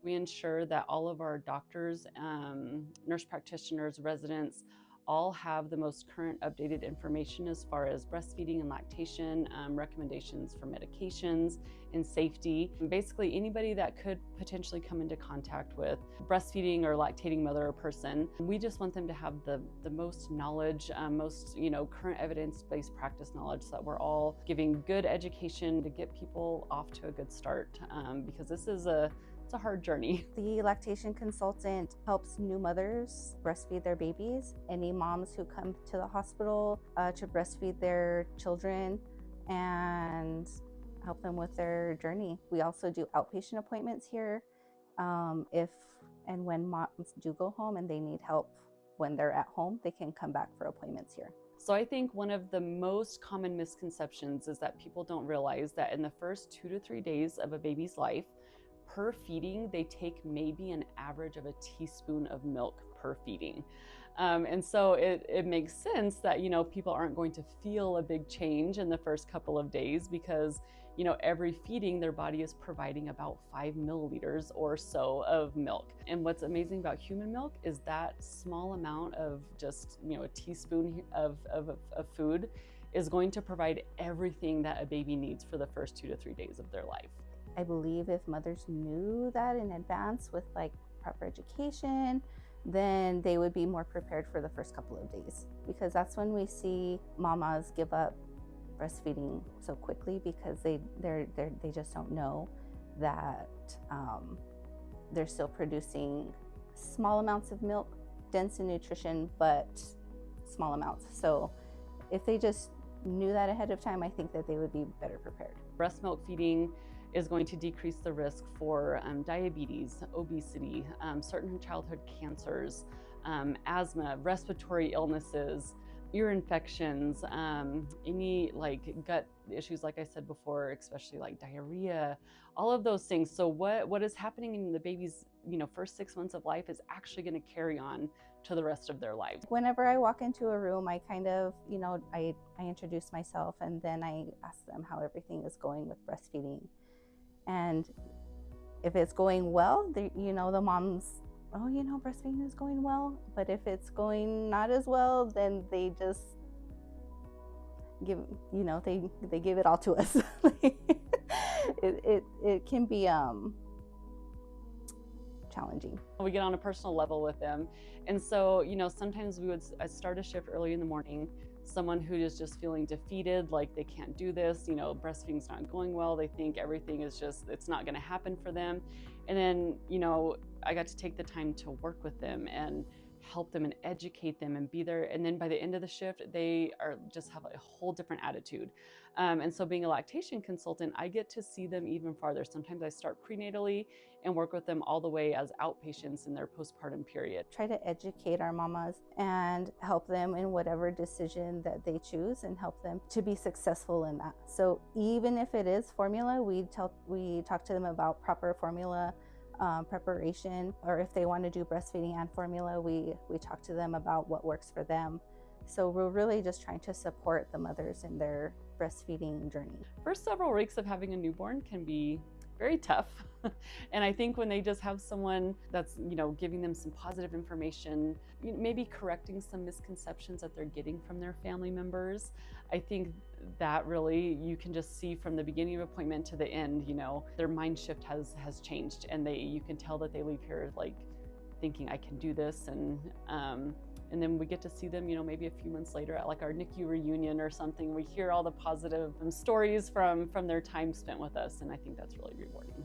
We ensure that all of our doctors, nurse practitioners, residents, all have the most current updated information as far as breastfeeding and lactation, recommendations for medications and safety. And basically anybody that could potentially come into contact with breastfeeding or lactating mother or person, we just want them to have the most knowledge, most current evidence-based practice knowledge, so that we're all giving good education to get people off to a good start, because this is it's a hard journey. The lactation consultant helps new mothers breastfeed their babies, any moms who come to the hospital to breastfeed their children, and help them with their journey. We also do outpatient appointments here if and when moms do go home and they need help when they're at home, they can come back for appointments here. So I think one of the most common misconceptions is that people don't realize that in the first 2 to 3 days of a baby's life, per feeding, they take maybe an average of a teaspoon of milk per feeding. And so it makes sense that, people aren't going to feel a big change in the first couple of days because, every feeding their body is providing about 5 milliliters or so of milk. And what's amazing about human milk is that small amount of just, a teaspoon of food is going to provide everything that a baby needs for the first 2 to 3 days of their life. I believe if mothers knew that in advance with proper education, then they would be more prepared for the first couple of days, because that's when we see mamas give up breastfeeding so quickly because they just don't know that they're still producing small amounts of milk, dense in nutrition, but small amounts. So if they just knew that ahead of time, I think that they would be better prepared. Breast milk feeding is going to decrease the risk for diabetes, obesity, certain childhood cancers, asthma, respiratory illnesses, ear infections, any gut issues, like I said before, especially like diarrhea, all of those things. So what is happening in the baby's first 6 months of life is actually going to carry on to the rest of their lives. Whenever I walk into a room, I kind of, I introduce myself, and then I ask them how everything is going with breastfeeding. And if it's going well, the moms, breastfeeding is going well. But if it's going not as well, then they just give, they give it all to us. It can be challenging. We get on a personal level with them. And so, sometimes we would start a shift early in the morning, someone who is just feeling defeated, like they can't do this, breastfeeding's not going well, they think everything is it's not gonna happen for them. And then, I got to take the time to work with them and help them and educate them and be there. And then by the end of the shift, they just have a whole different attitude. And so being a lactation consultant, I get to see them even farther. Sometimes I start prenatally and work with them all the way as outpatients in their postpartum period. Try to educate our mamas and help them in whatever decision that they choose and help them to be successful in that. So even if it is formula, we talk to them about proper formula preparation, or if they want to do breastfeeding and formula, we talk to them about what works for them. So we're really just trying to support the mothers in their breastfeeding journey. First several weeks of having a newborn can be very tough. And I think when they just have someone that's, giving them some positive information, maybe correcting some misconceptions that they're getting from their family members, I think that really you can just see from the beginning of appointment to the end, their mind shift has changed, and you can tell that they leave here thinking I can do this, and then we get to see them, maybe a few months later at our NICU reunion or something. We hear all the positive stories from their time spent with us, and I think that's really rewarding.